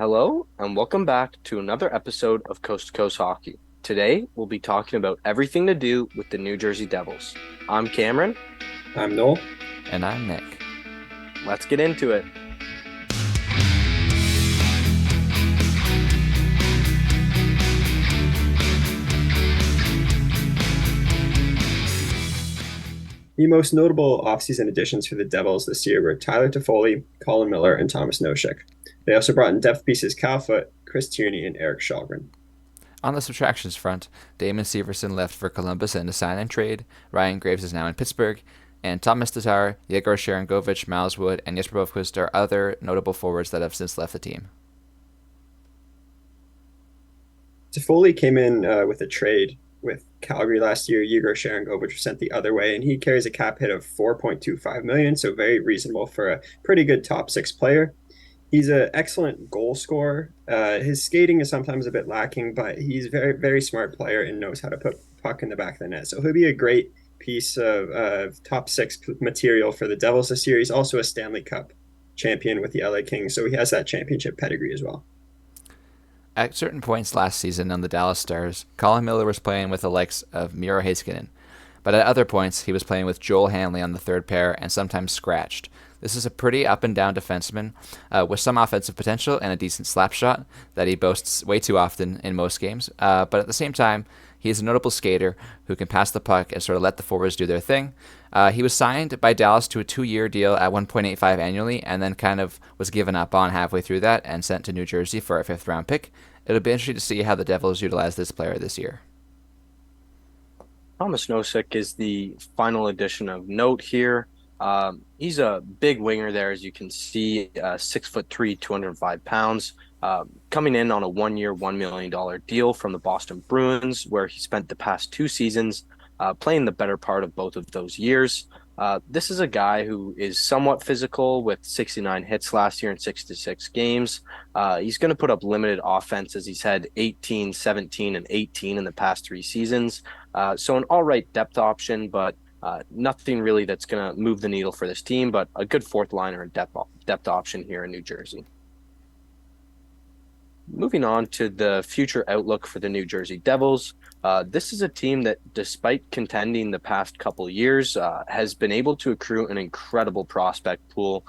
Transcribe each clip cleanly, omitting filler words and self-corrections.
Hello, and welcome back to another episode of Coast to Coast Hockey. Today, we'll be talking about everything to do with the New Jersey Devils. I'm Cameron. I'm Noel. And I'm Nick. Let's get into it. The most notable offseason additions for the Devils this year were Tyler Toffoli, Colin Miller, and Thomas Nosek. They also brought in depth pieces Cal Foote, Chris Tierney, and Eric Shalgren. On the subtractions front, Damon Severson left for Columbus in a sign-and-trade, Ryan Graves is now in Pittsburgh, and Thomas Tatar, Yegor Sharangovich, Miles Wood, and Jesper Boqvist are other notable forwards that have since left the team. Toffoli came in with a trade with Calgary last year. Yegor Sharangovich was sent the other way, and he carries a cap hit of $4.25 million, so very reasonable for a pretty good top six player. He's an excellent goal scorer. His skating is sometimes a bit lacking, but he's a very, very smart player and knows how to put puck in the back of the net. So he'll be a great piece of top six material for the Devils this year. He's also a Stanley Cup champion with the LA Kings, so he has that championship pedigree as well. At certain points last season on the Dallas Stars, Colin Miller was playing with the likes of Miro Heiskanen, but at other points he was playing with Joel Hanley on the third pair and sometimes scratched. This is a pretty up-and-down defenseman with some offensive potential and a decent slap shot that he boasts way too often in most games. But at the same time, he is a notable skater who can pass the puck and sort of let the forwards do their thing. He was signed by Dallas to a 2-year deal at $1.85 annually and then kind of was given up on halfway through that and sent to New Jersey for a fifth-round pick. It'll be interesting to see how the Devils utilize this player this year. Thomas Nosek is the final addition of note here. He's a big winger there, as you can see, 6'3", 205 pounds. Coming in on a 1-year, $1 million deal from the Boston Bruins, where he spent the past 2 seasons playing the better part of both of those years. This is a guy who is somewhat physical with 69 hits last year in 66 games. He's going to put up limited offense as he's had 18, 17, and 18 in the past 3 seasons. So an all right depth option, but nothing really that's going to move the needle for this team, but a good fourth liner and depth option here in New Jersey. Moving on to the future outlook for the New Jersey Devils. This is a team that, despite contending the past couple years, has been able to accrue an incredible prospect pool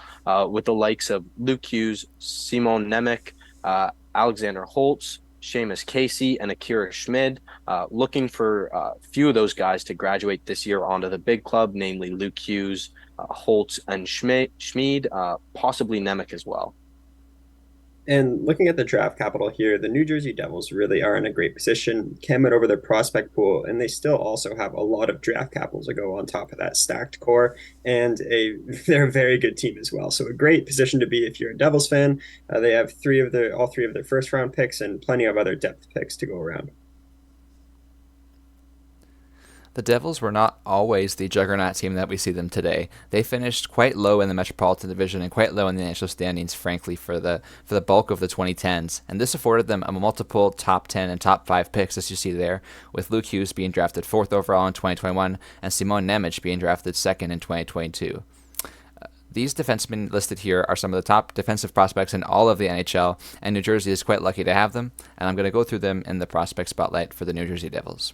with the likes of Luke Hughes, Simon Nemec, Alexander Holtz, Seamus Casey, and Akira Schmid, looking for a few of those guys to graduate this year onto the big club, namely Luke Hughes, Holtz, and Schmid, possibly Nemec as well. And looking at the draft capital here, the New Jersey Devils really are in a great position. Cam went over their prospect pool, and they still also have a lot of draft capital to go on top of that stacked core, and they're a very good team as well. So a great position to be if you're a Devils fan. They have all three of their first round picks and plenty of other depth picks to go around. The Devils were not always the juggernaut team that we see them today. They finished quite low in the Metropolitan Division and quite low in the national standings, frankly, for the bulk of the 2010s. And this afforded them a multiple top 10 and top 5 picks, as you see there, with Luke Hughes being drafted 4th overall in 2021 and Simon Nemec being drafted 2nd in 2022. These defensemen listed here are some of the top defensive prospects in all of the NHL, and New Jersey is quite lucky to have them, and I'm going to go through them in the prospect spotlight for the New Jersey Devils.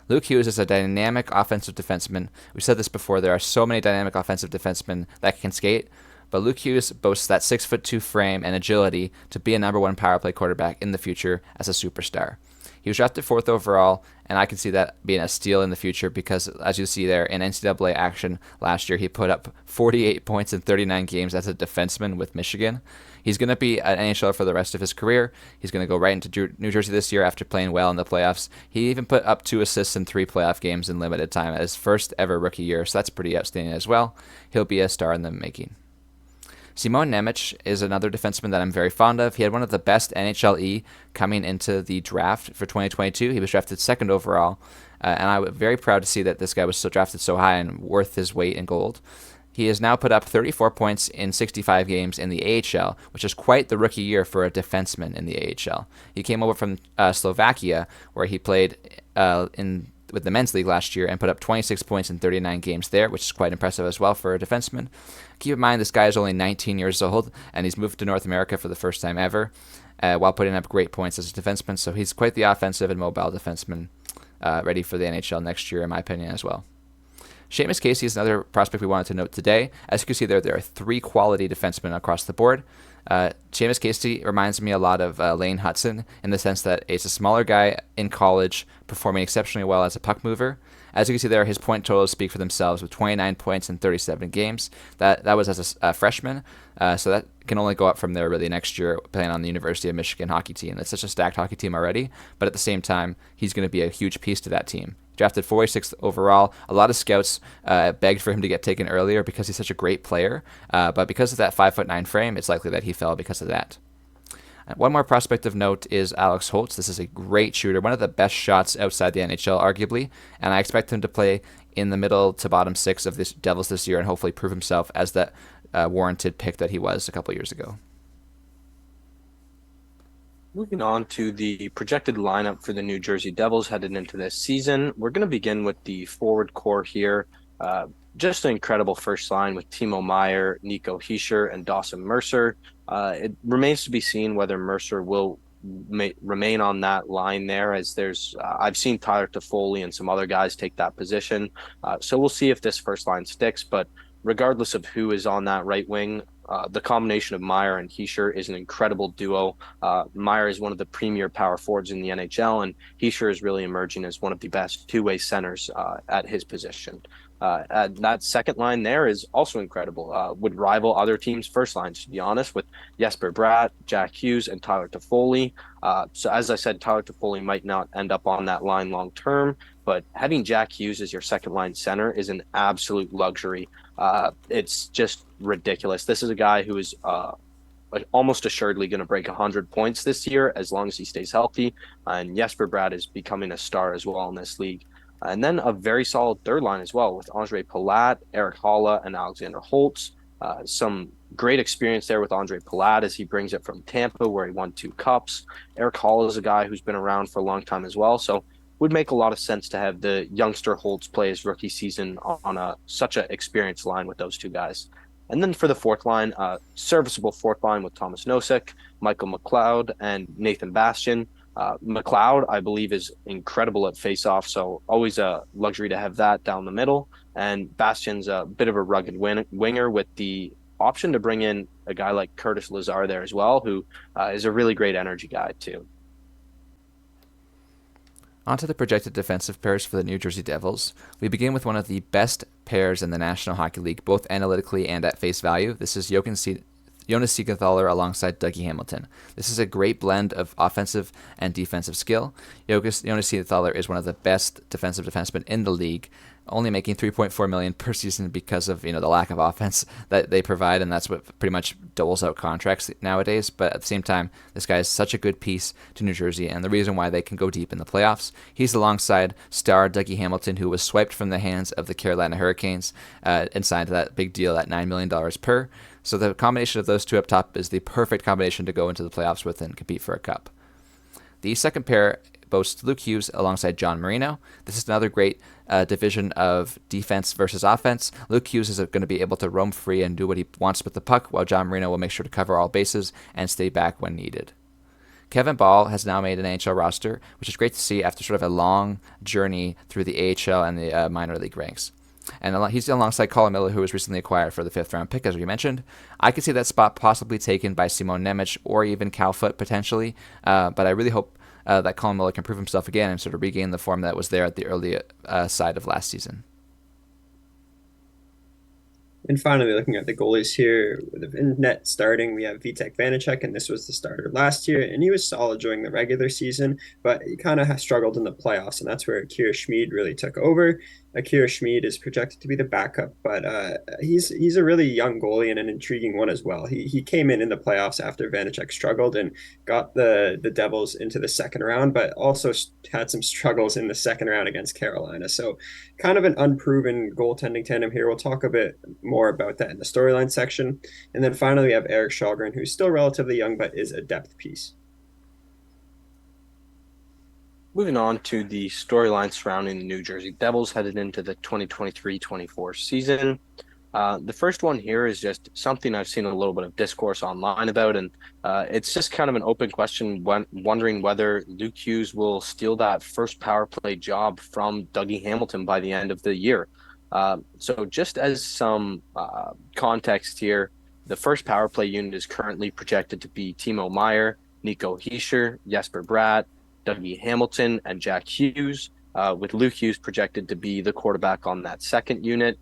Luke Hughes is a dynamic offensive defenseman. We've said this before, there are so many dynamic offensive defensemen that can skate, but Luke Hughes boasts that 6'2" frame and agility to be a number 1 power play quarterback in the future as a superstar. He was drafted 4th overall, and I can see that being a steal in the future because, as you see there, in NCAA action last year, he put up 48 points in 39 games as a defenseman with Michigan. He's going to be an NHL for the rest of his career. He's going to go right into New Jersey this year after playing well in the playoffs. He even put up 2 assists in 3 playoff games in limited time at his first ever rookie year, so that's pretty outstanding as well. He'll be a star in the making. Simon Nemec is another defenseman that I'm very fond of. He had one of the best NHLE coming into the draft for 2022. He was drafted 2nd overall, and I was very proud to see that this guy was so drafted so high and worth his weight in gold. He has now put up 34 points in 65 games in the AHL, which is quite the rookie year for a defenseman in the AHL. He came over from Slovakia, where he played in with the men's league last year and put up 26 points in 39 games there, which is quite impressive as well for a defenseman. Keep in mind, this guy is only 19 years old, and he's moved to North America for the first time ever, while putting up great points as a defenseman. So he's quite the offensive and mobile defenseman, ready for the NHL next year, in my opinion, as well. Seamus Casey is another prospect we wanted to note today. As you can see there are 3 quality defensemen across the board. Seamus Casey reminds me a lot of Lane Hudson in the sense that he's a smaller guy in college, performing exceptionally well as a puck mover. As you can see there, his point totals speak for themselves with 29 points in 37 games. That was as a freshman, so that can only go up from there really next year playing on the University of Michigan hockey team. It's such a stacked hockey team already, but at the same time, he's going to be a huge piece to that team. Drafted 46th overall. A lot of scouts begged for him to get taken earlier because he's such a great player, but because of that 5'9" frame, it's likely that he fell because of that. One more prospect of note is Alex Holtz. This is a great shooter, one of the best shots outside the NHL, arguably, and I expect him to play in the middle to bottom 6 of this Devils this year and hopefully prove himself as that warranted pick that he was a couple years ago. Moving on to the projected lineup for the New Jersey Devils headed into this season, we're going to begin with the forward core here. Just an incredible first line with Timo Meier, Nico Hischier, and Dawson Mercer. It remains to be seen whether Mercer will remain on that line there, as I've seen Tyler Toffoli and some other guys take that position. So we'll see if this first line sticks, but regardless of who is on that right wing, the combination of Meier and Hischier is an incredible duo. Meier is one of the premier power forwards in the NHL, and Hischier is really emerging as one of the best two-way centers at his position. That second line there is also incredible. Would rival other teams' first lines, to be honest, with Jesper Bratt, Jack Hughes, and Tyler Toffoli. So as I said, Tyler Toffoli might not end up on that line long term, but having Jack Hughes as your second line center is an absolute luxury. It's just ridiculous. This is a guy who is almost assuredly going to break 100 points this year as long as he stays healthy. And Jesper Bratt is becoming a star as well in this league. And then a very solid third line as well with Andre Palat, Eric Haula, and Alexander Holtz. Some great experience there with Andre Palat as he brings it from Tampa, where he won 2 cups. Eric Haula is a guy who's been around for a long time as well. So would make a lot of sense to have the youngster Holtz play his rookie season on such an experienced line with those two guys. And then for the fourth line, serviceable fourth line with Thomas Nosek, Michael McLeod, and Nathan Bastian. McLeod, I believe, is incredible at faceoff, so always a luxury to have that down the middle. And Bastian's a bit of a rugged winger with the option to bring in a guy like Curtis Lazar there as well, who is a really great energy guy too. On to the projected defensive pairs for the New Jersey Devils. We begin with one of the best pairs in the National Hockey League, both analytically and at face value. This is Jonas Siegenthaler alongside Dougie Hamilton. This is a great blend of offensive and defensive skill. Jonas Siegenthaler is one of the best defensive defensemen in the league, only making $3.4 million per season because of the lack of offense that they provide, and that's what pretty much doles out contracts nowadays. But at the same time, this guy is such a good piece to New Jersey, and the reason why they can go deep in the playoffs. He's alongside star Dougie Hamilton, who was swiped from the hands of the Carolina Hurricanes and signed to that big deal at $9 million per. So the combination of those two up top is the perfect combination to go into the playoffs with and compete for a cup. The second pair boasts Luke Hughes alongside John Marino. This is another great division of defense versus offense. Luke Hughes is going to be able to roam free and do what he wants with the puck, while John Marino will make sure to cover all bases and stay back when needed. Kevin Ball has now made an AHL roster, which is great to see after sort of a long journey through the AHL and the minor league ranks. And he's alongside Colin Miller, who was recently acquired for the 5th-round pick, as we mentioned. I could see that spot possibly taken by Simon Nemec or even Cal Foote potentially, but I really hope that Colin Miller can prove himself again and sort of regain the form that was there at the early side of last season. And finally, looking at the goalies here, in net starting, we have Vitek Vanacek, and this was the starter last year, and he was solid during the regular season, but he kind of struggled in the playoffs, and that's where Akira Schmid really took over. Akira Schmid is projected to be the backup, but he's a really young goalie and an intriguing one as well. He came in the playoffs after Vanacek struggled and got the Devils into the second round, but also had some struggles in the second round against Carolina. So kind of an unproven goaltending tandem here. We'll talk a bit more about that in the storyline section. And then finally, we have Eric Shalgren, who's still relatively young, but is a depth piece. Moving on to the storyline surrounding the New Jersey Devils headed into the 2023-24 season. The first one here is just something I've seen a little bit of discourse online about, and it's just kind of an open question when wondering whether Luke Hughes will steal that first power play job from Dougie Hamilton by the end of the year. So just as some context here, the first power play unit is currently projected to be Timo Meier, Nico Hischier, Jesper Bratt, Dougie Hamilton, and Jack Hughes, with Luke Hughes projected to be the quarterback on that second unit.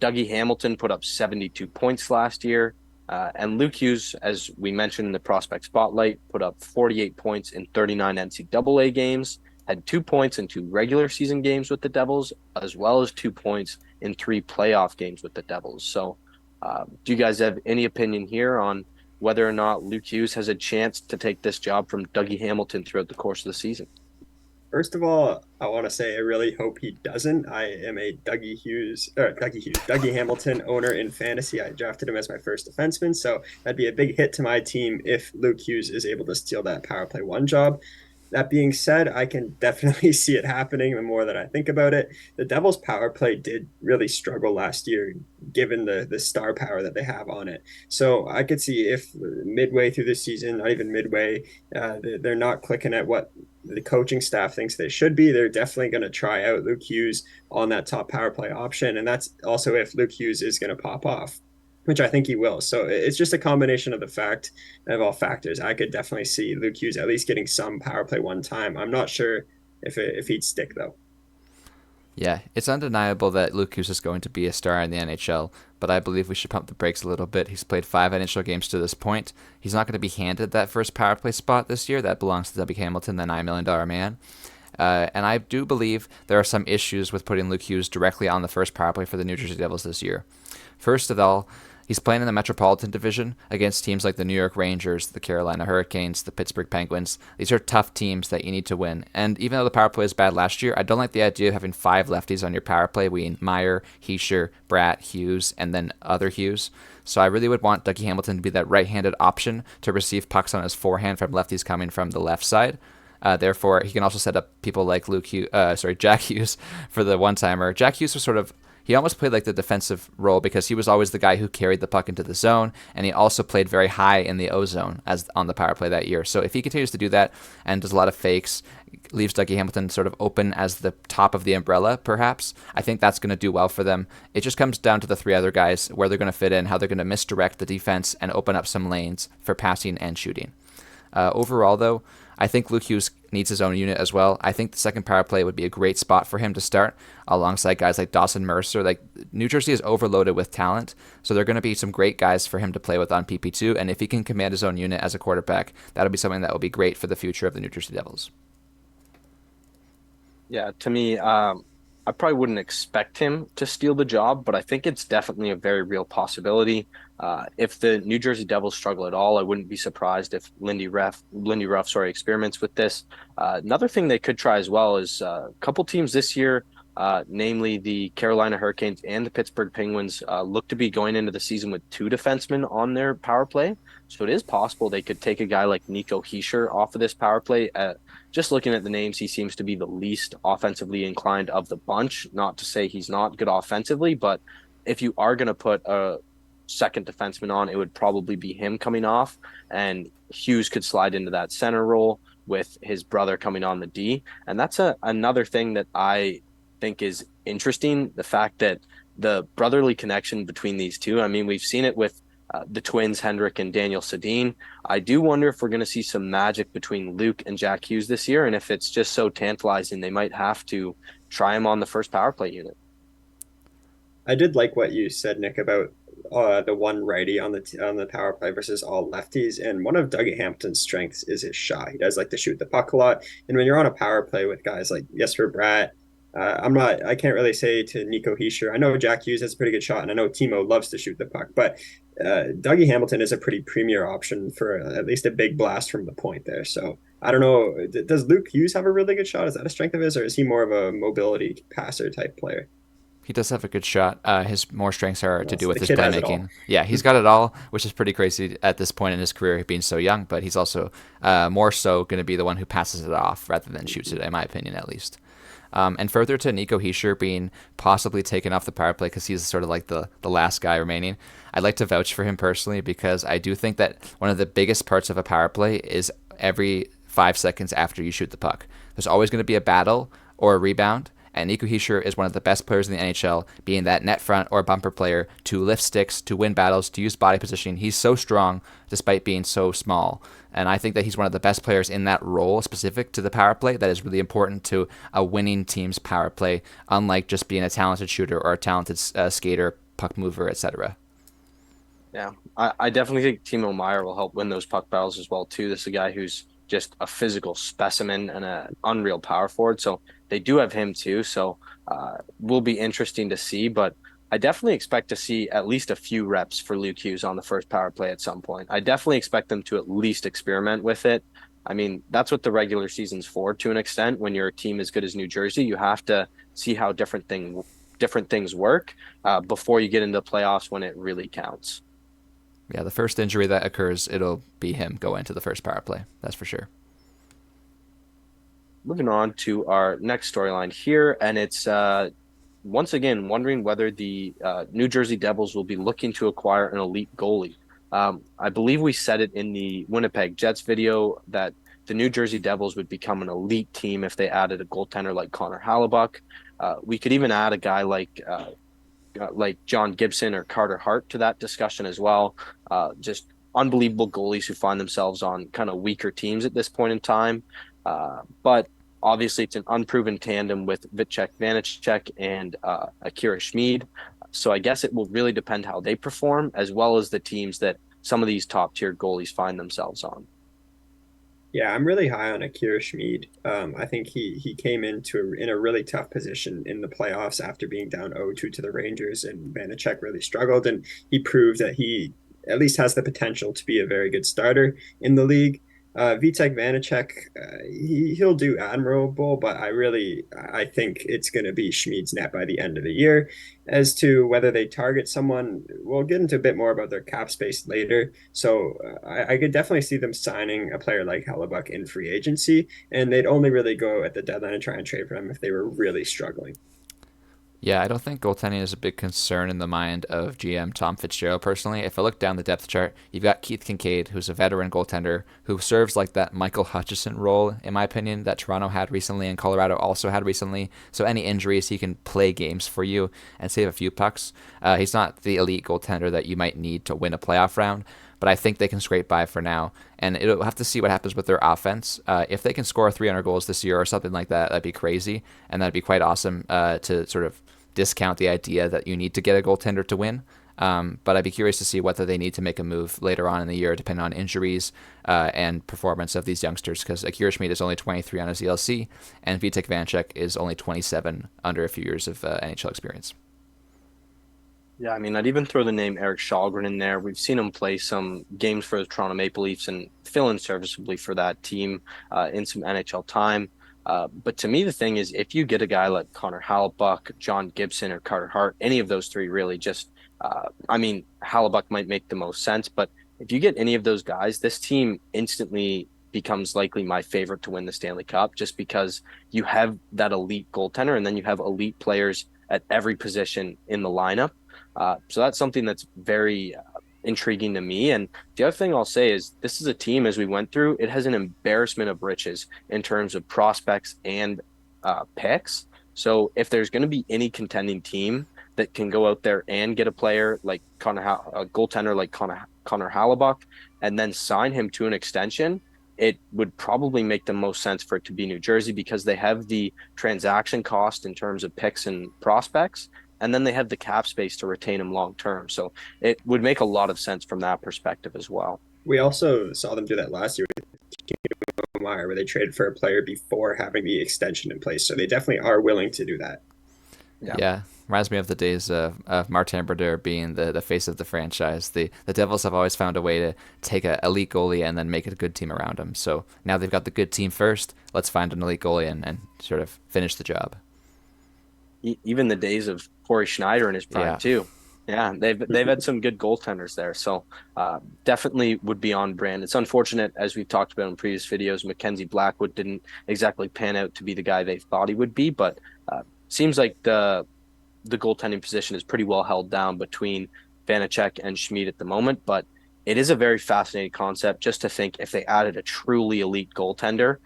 Dougie Hamilton put up 72 points last year. And Luke Hughes, as we mentioned in the prospect spotlight, put up 48 points in 39 NCAA games, had 2 points in two regular season games with the Devils, as well as 2 points in three playoff games with the Devils. So, do you guys have any opinion here on whether or not Luke Hughes has a chance to take this job from Dougie Hamilton throughout the course of the season? First of all, I want to say I really hope he doesn't. I am a Dougie Hamilton owner in fantasy. I drafted him as my first defenseman, so that'd be a big hit to my team if Luke Hughes is able to steal that power play one job. That being said, I can definitely see it happening the more that I think about it. The Devils' power play did really struggle last year, given the star power that they have on it. So I could see if midway through the season, not even midway, they're not clicking at what the coaching staff thinks they should be. They're definitely going to try out Luke Hughes on that top power play option. And that's also if Luke Hughes is going to pop off, which I think he will. So it's just a combination of the fact of all factors. I could definitely see Luke Hughes at least getting some power play one time. I'm not sure if he'd stick though. Yeah, it's undeniable that Luke Hughes is going to be a star in the NHL, but I believe we should pump the brakes a little bit. He's played 5 NHL games to this point. He's not going to be handed that first power play spot this year. That belongs to W. Hamilton, the $9 million man. And I do believe there are some issues with putting Luke Hughes directly on the first power play for the New Jersey Devils this year. First of all, he's playing in the Metropolitan Division against teams like the New York Rangers, the Carolina Hurricanes, the Pittsburgh Penguins. These are tough teams that you need to win. And even though the power play was bad last year, I don't like the idea of having 5 lefties on your power play. We need Meier, Hischier, Bratt, Hughes, and then other Hughes. So I really would want Dougie Hamilton to be that right-handed option to receive pucks on his forehand from lefties coming from the left side. Therefore, he can also set up people like Jack Hughes for the one-timer. Jack Hughes was he almost played like the defensive role because he was always the guy who carried the puck into the zone, and he also played very high in the O zone as on the power play that year. So if he continues to do that and does a lot of fakes, leaves Dougie Hamilton sort of open as the top of the umbrella, perhaps, I think that's going to do well for them. It just comes down to the 3 other guys, where they're going to fit in, how they're going to misdirect the defense and open up some lanes for passing and shooting. Overall, though, I think Luke Hughes needs his own unit as well. I think the second power play would be a great spot for him to start alongside guys like Dawson Mercer. Like, New Jersey is overloaded with talent, so there are going to be some great guys for him to play with on PP2, and if he can command his own unit as a quarterback, that'll be something that will be great for the future of the New Jersey Devils. Yeah, to me, I probably wouldn't expect him to steal the job, but I think it's definitely a very real possibility. If the New Jersey Devils struggle at all, I wouldn't be surprised if Lindy Ruff, experiments with this. Another thing they could try as well is a couple teams this year, namely the Carolina Hurricanes and the Pittsburgh Penguins, look to be going into the season with 2 defensemen on their power play. So it is possible they could take a guy like Nico Hischier off of this power play. Just looking at the names, he seems to be the least offensively inclined of the bunch. Not to say he's not good offensively, but if you are going to put a second defenseman on, it would probably be him coming off, and Hughes could slide into that center role with his brother coming on the D. And that's another thing that I think is interesting, the fact that the brotherly connection between these two. I mean, we've seen it with the twins, Hendrik and Daniel Sedin. I do wonder if we're going to see some magic between Luke and Jack Hughes this year, and if it's just so tantalizing, they might have to try him on the first power play unit. I did like what you said, Nick, about the one righty on the power play versus all lefties. And one of Dougie Hampton's strengths is his shot. He does like to shoot the puck a lot. And when you're on a power play with guys like Jesper Bratt, I can't really say to Nico Hischier. I know Jack Hughes has a pretty good shot, and I know Timo loves to shoot the puck, but Dougie Hamilton is a pretty premier option for at least a big blast from the point there. So I don't know. Does Luke Hughes have a really good shot? Is that a strength of his, or is he more of a mobility passer type player? He does have a good shot. His more strengths are to do Yes, with the his kid has it all. playmaking. Yeah, he's got it all, which is pretty crazy at this point in his career, being so young. But he's also more so going to be the one who passes it off rather than shoots it, in my opinion, at least. And further to Nico Hischier being possibly taken off the power play because he's sort of like the last guy remaining, I'd like to vouch for him personally because I do think that one of the biggest parts of a power play is every 5 seconds after you shoot the puck. There's always going to be a battle or a rebound, and Nico Hischier is one of the best players in the NHL, being that net front or bumper player to lift sticks, to win battles, to use body positioning. He's so strong despite being so small. And I think that he's one of the best players in that role specific to the power play that is really important to a winning team's power play, unlike just being a talented shooter or a talented skater, puck mover, etc. Yeah, I definitely think Timo Meyer will help win those puck battles as well too. This is a guy who's just a physical specimen and an unreal power forward. So they do have him too. So will be interesting to see. But I definitely expect to see at least a few reps for Luke Hughes on the first power play at some point. I definitely expect them to at least experiment with it. I mean, that's what the regular season's for to an extent. When you're a team as good as New Jersey, you have to see how different things work before you get into the playoffs when it really counts. Yeah, the first injury that occurs, it'll be him going to the first power play. That's for sure. Moving on to our next storyline here, and it's once again wondering whether the New Jersey Devils will be looking to acquire an elite goalie. I believe we said it in the Winnipeg Jets video that the New Jersey Devils would become an elite team if they added a goaltender like Connor Hellebuyck. We could even add a guy like John Gibson or Carter Hart to that discussion as well. Just unbelievable goalies who find themselves on kind of weaker teams at this point in time. But obviously, it's an unproven tandem with Vitek Vanacek and Akira Schmid. So I guess it will really depend how they perform, as well as the teams that some of these top tier goalies find themselves on. Yeah, I'm really high on Akira Schmid. I think he came in a really tough position in the playoffs after being down 0-2 to the Rangers, and Vanacek really struggled, and he proved that he at least has the potential to be a very good starter in the league. Vitek Vanacek, he'll do admirable, but I think it's going to be Schmid's net by the end of the year. As to whether they target someone, we'll get into a bit more about their cap space later. So I could definitely see them signing a player like Hellebuyck in free agency, and they'd only really go at the deadline and try and trade for him if they were really struggling. Yeah, I don't think goaltending is a big concern in the mind of GM Tom Fitzgerald personally. If I look down the depth chart, you've got Keith Kincaid, who's a veteran goaltender who serves like that Michael Hutchison role, in my opinion, that Toronto had recently and Colorado also had recently. So any injuries, he can play games for you and save a few pucks. He's not the elite goaltender that you might need to win a playoff round, but I think they can scrape by for now. And it'll have to see what happens with their offense. If they can score 300 goals this year or something like that, that'd be crazy, and that'd be quite awesome to sort of discount the idea that you need to get a goaltender to win. But I'd be curious to see whether they need to make a move later on in the year, depending on injuries and performance of these youngsters, because Akira Schmid is only 23 on his ELC, and Vitek Vanacek is only 27 under a few years of NHL experience. Yeah, I mean, I'd even throw the name Eric Shalgren in there. We've seen him play some games for the Toronto Maple Leafs and fill in serviceably for that team in some NHL time. But to me, the thing is, if you get a guy like Connor Hellebuyck, John Gibson, or Carter Hart, any of those three really just, I mean, Hellebuyck might make the most sense, but if you get any of those guys, this team instantly becomes likely my favorite to win the Stanley Cup just because you have that elite goaltender and then you have elite players at every position in the lineup. So that's something that's very intriguing to me. And the other thing I'll say is this is a team, as we went through, it has an embarrassment of riches in terms of prospects and picks. So if there's going to be any contending team that can go out there and get a player like a goaltender like Connor Hellebuyck and then sign him to an extension, it would probably make the most sense for it to be New Jersey because they have the transaction cost in terms of picks and prospects, and then they have the cap space to retain him long term. So it would make a lot of sense from that perspective as well. We also saw them do that last year with Meyer, where they traded for a player before having the extension in place. So they definitely are willing to do that. Yeah. Reminds me of the days of Martin Brodeur being the face of the franchise. The Devils have always found a way to take an elite goalie and then make it a good team around him. So now they've got the good team first. Let's find an elite goalie and sort of finish the job. even the days of Corey Schneider in his prime Yeah. too. Yeah, they've had some good goaltenders there, so definitely would be on brand. It's unfortunate, as we've talked about in previous videos, Mackenzie Blackwood didn't exactly pan out to be the guy they thought he would be, but seems like the goaltending position is pretty well held down between Vanacek and Schmid at the moment. But it is a very fascinating concept just to think if they added a truly elite goaltender,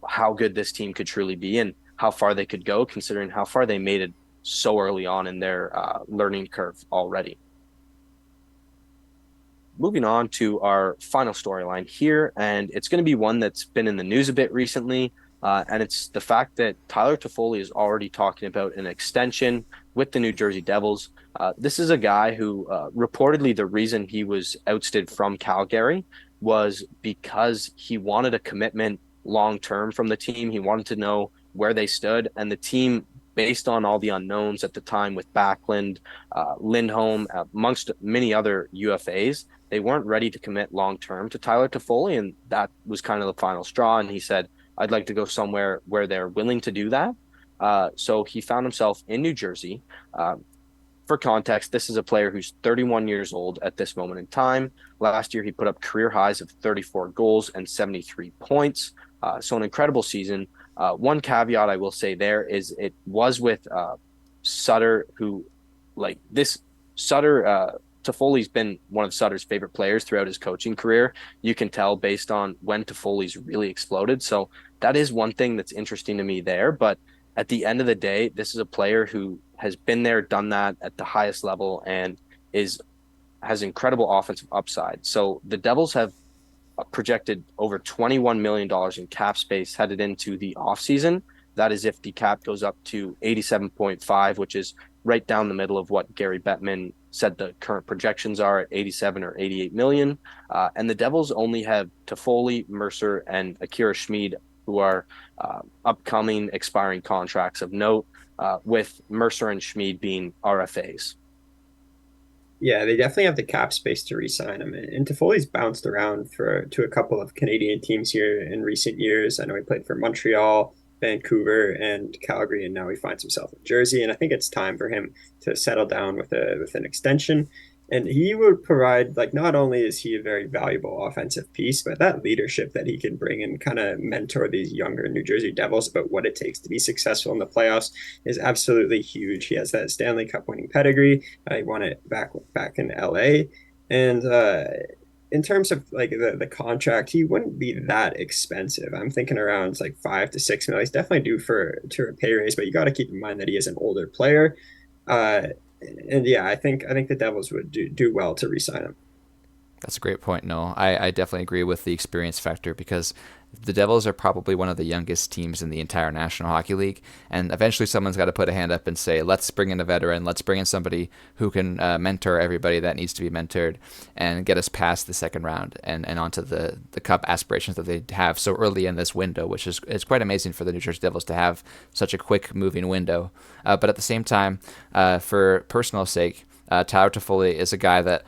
how good this team could truly be and how far they could go, considering how far they made it so early on in their learning curve already. Moving on to our final storyline here, and it's going to be one that's been in the news a bit recently. And it's the fact that Tyler Toffoli is already talking about an extension with the New Jersey Devils. This is a guy who reportedly the reason he was ousted from Calgary was because he wanted a commitment long term from the team. He wanted to know where they stood, and the team, based on all the unknowns at the time with Backlund, Lindholm, amongst many other UFAs, they weren't ready to commit long term to Tyler Toffoli, and that was kind of the final straw. And he said, "I'd like to go somewhere where they're willing to do that." So he found himself in New Jersey. Uh, for context, this is a player who's 31 years old at this moment in time. Last year, he put up career highs of 34 goals and 73 points. So an incredible season. One caveat I will say there is it was with Sutter, who like this Sutter. Toffoli's been one of Sutter's favorite players throughout his coaching career. You can tell based on when Toffoli's really exploded. So that is one thing that's interesting to me there. But at the end of the day, this is a player who has been there, done that at the highest level, and is has incredible offensive upside. So the Devils have projected over $21 million in cap space headed into the offseason. That is if the cap goes up to 87.5, which is right down the middle of what Gary Bettman said the current projections are at 87 or 88 million. And the Devils only have Toffoli, Mercer, and Akira Schmid, who are upcoming expiring contracts of note, with Mercer and Schmid being RFAs. Yeah, they definitely have the cap space to re-sign him. And Toffoli's bounced around to a couple of Canadian teams here in recent years. I know he played for Montreal, Vancouver, and Calgary, and now he finds himself in Jersey. And I think it's time for him to settle down with an extension. And he would provide, like, not only is he a very valuable offensive piece, but that leadership that he can bring and kind of mentor these younger New Jersey Devils about what it takes to be successful in the playoffs is absolutely huge. He has that Stanley Cup winning pedigree. He won it back in LA. And in terms of like the contract, he wouldn't be that expensive. I'm thinking around like 5 to 6 million. He's definitely due for to a pay raise, but you got to keep in mind that he is an older player. Uh, and yeah, I think the Devils would do well to re-sign him. That's a great point. No, I definitely agree with the experience factor because the Devils are probably one of the youngest teams in the entire National Hockey League. And eventually someone's got to put a hand up and say, let's bring in a veteran. Let's bring in somebody who can mentor everybody that needs to be mentored and get us past the second round and onto the cup aspirations that they have so early in this window, which is it's quite amazing for the New Jersey Devils to have such a quick moving window. But at the same time, for personal sake, Tyler Toffoli is a guy that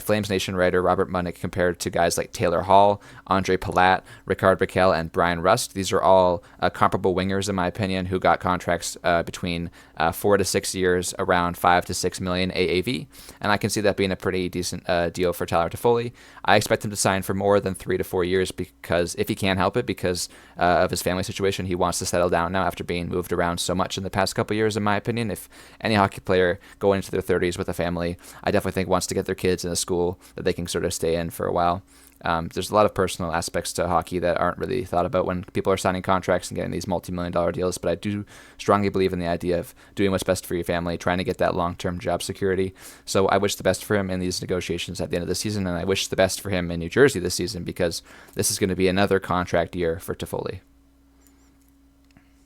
Flames Nation writer Robert Munnick compared to guys like Taylor Hall, Andre Palat, Ricard Raquel, and Brian Rust. These are all comparable wingers, in my opinion, who got contracts between 4 to 6 years, around 5 to 6 million AAV. And I can see that being a pretty decent deal for Tyler Toffoli. I expect him to sign for more than 3 to 4 years because, if he can help it, because of his family situation, he wants to settle down now after being moved around so much in the past couple years, in my opinion. If any hockey player going into their 30s with a family, I definitely think wants to get their kids in a school that they can sort of stay in for a while. There's a lot of personal aspects to hockey that aren't really thought about when people are signing contracts and getting these multi-million-dollar deals, but I do strongly believe in the idea of doing what's best for your family, trying to get that long-term job security. So I wish the best for him in these negotiations at the end of the season, and I wish the best for him in New Jersey this season because this is going to be another contract year for Toffoli.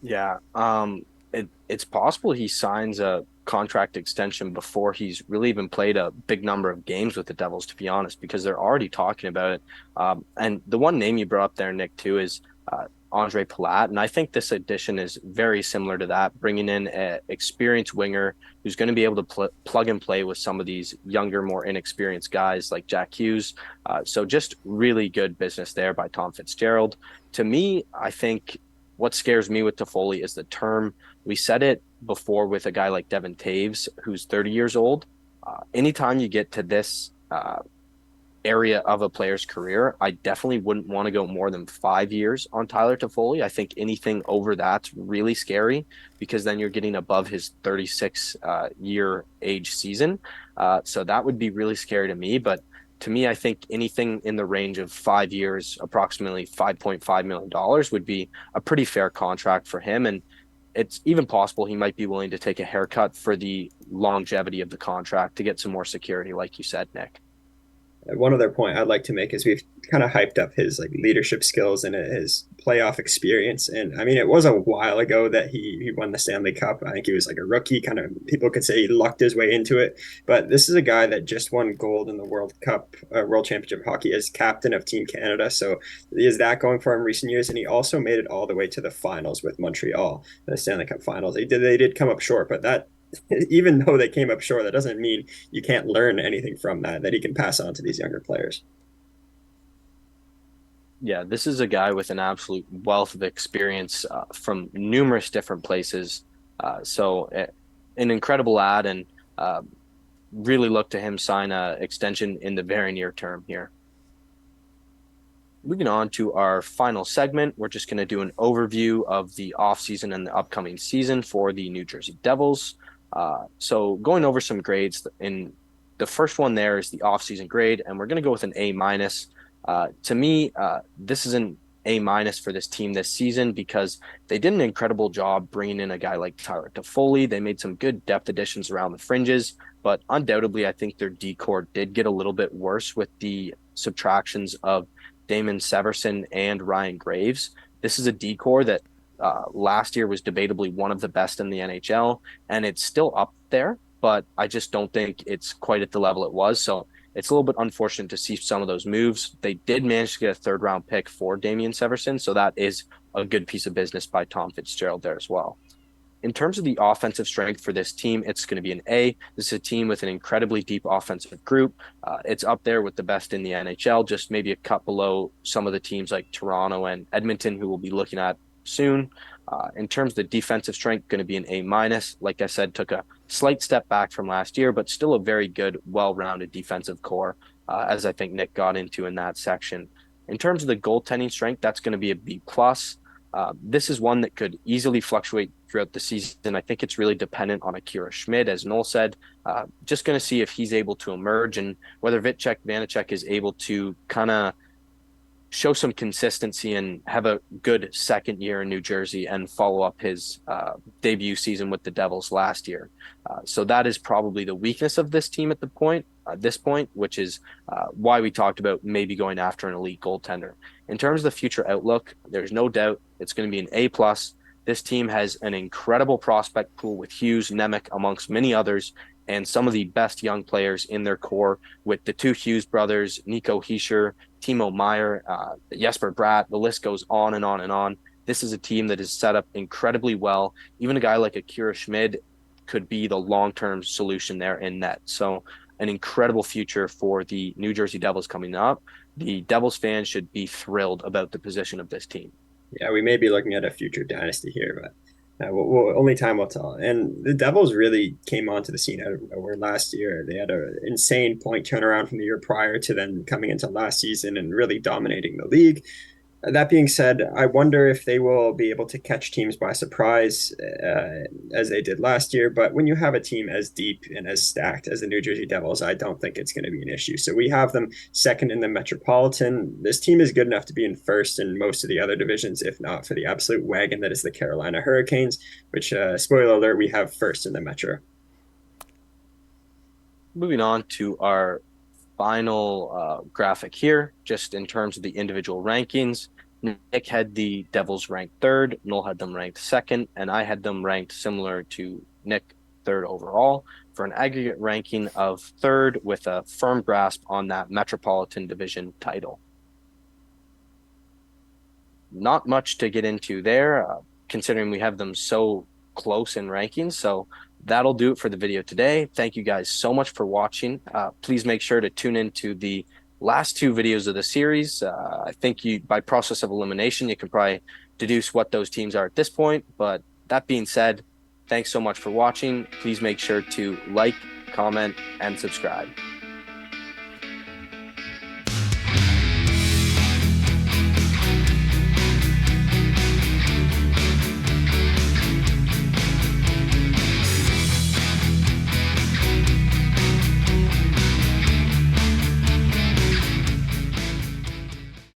Yeah, it's possible he signs a contract extension before he's really even played a big number of games with the Devils, to be honest, because they're already talking about it. And the one name you brought up there, Nick, too, is Andre Palat. And I think this addition is very similar to that, bringing in an experienced winger who's going to be able to plug and play with some of these younger, more inexperienced guys like Jack Hughes. So just really good business there by Tom Fitzgerald. To me, I think what scares me with Toffoli is the term. We said it before with a guy like Devin Taves, who's 30 years old. Anytime you get to this area of a player's career, I definitely wouldn't want to go more than 5 years on Tyler Toffoli. I think anything over that's really scary because then you're getting above his 36 year age season. So that would be really scary to me. But to me, I think anything in the range of 5 years, approximately $5.5 million would be a pretty fair contract for him. And it's even possible he might be willing to take a haircut for the longevity of the contract to get some more security, like you said, Nick. One other point I'd like to make is we've kind of hyped up his like leadership skills and his playoff experience. And I mean, it was a while ago that he won the Stanley Cup. I think he was like a rookie, kind of people could say he lucked his way into it. But this is a guy that just won gold in the World Cup, World Championship hockey as captain of Team Canada. So is that going for him recent years? And he also made it all the way to the finals with Montreal, the Stanley Cup finals. They did come up short, but that even though they came up short, that doesn't mean you can't learn anything from that he can pass on to these younger players. Yeah, this is a guy with an absolute wealth of experience from numerous different places. An incredible ad, and uh, really look to him sign a extension in the very near term here. Moving on to our final segment, we're just going to do an overview of the offseason and the upcoming season for the New Jersey Devils. So going over some grades, in the first one there is the offseason grade, and we're going to go with an A minus. To me, this is an A minus for this team this season because they did an incredible job bringing in a guy like Tyler Toffoli. They made some good depth additions around the fringes, but undoubtedly, I think their decor did get a little bit worse with the subtractions of Damon Severson and Ryan Graves. This is a decor that last year was debatably one of the best in the NHL, and it's still up there, but I just don't think it's quite at the level it was. So it's a little bit unfortunate to see some of those moves. They did manage to get a third round pick for Damian Severson, so that is a good piece of business by Tom Fitzgerald there as well. In terms of the offensive strength for this team, it's going to be an A. This is a team with an incredibly deep offensive group. It's up there with the best in the NHL, just maybe a cut below some of the teams like Toronto and Edmonton, who we'll be looking at soon. In terms of the defensive strength, going to be an A minus. Like I said, took a slight step back from last year, but still a very good, well-rounded defensive core, as I think Nick got into in that section. In terms of the goaltending strength, that's going to be a B plus. This is one that could easily fluctuate throughout the season. I think it's really dependent on Akira Schmid, as Noel said. Just going to see if he's able to emerge and whether Vitek Vanacek is able to kind of show some consistency and have a good second year in New Jersey and follow up his debut season with the Devils last year. So that is probably the weakness of this team at this point, which is why we talked about maybe going after an elite goaltender. In terms of the future outlook, there's no doubt it's going to be an A plus. This team has an incredible prospect pool with Hughes, Nemec, amongst many others, and some of the best young players in their core with the two Hughes brothers, Nico Hischier, Timo Meier, Jesper Bratt. The list goes on and on and on. This is a team that is set up incredibly well. Even a guy like Akira Schmid could be the long-term solution there in net. So an incredible future for the New Jersey Devils coming up. The Devils fans should be thrilled about the position of this team. Yeah, we may be looking at a future dynasty here, but only time will tell. And the Devils really came onto the scene out of nowhere last year. They had an insane point turnaround from the year prior to then coming into last season and really dominating the league. That being said, I wonder if they will be able to catch teams by surprise as they did last year. But when you have a team as deep and as stacked as the New Jersey Devils, I don't think it's going to be an issue. So we have them second in the Metropolitan. This team is good enough to be in first in most of the other divisions, if not for the absolute wagon that is the Carolina Hurricanes, which, spoiler alert, we have first in the Metro. Moving on to our final graphic here, just in terms of the individual rankings. Nick had the Devils ranked third, Noel had them ranked second, and I had them ranked similar to Nick, third overall, for an aggregate ranking of third with a firm grasp on that Metropolitan Division title. Not much to get into there, considering we have them so close in rankings. So that'll do it for the video today. Thank you guys so much for watching. Please make sure to tune into the last two videos of the series. I think by process of elimination, you can probably deduce what those teams are at this point. But that being said, Thanks so much for watching. Please make sure to like, comment, and subscribe.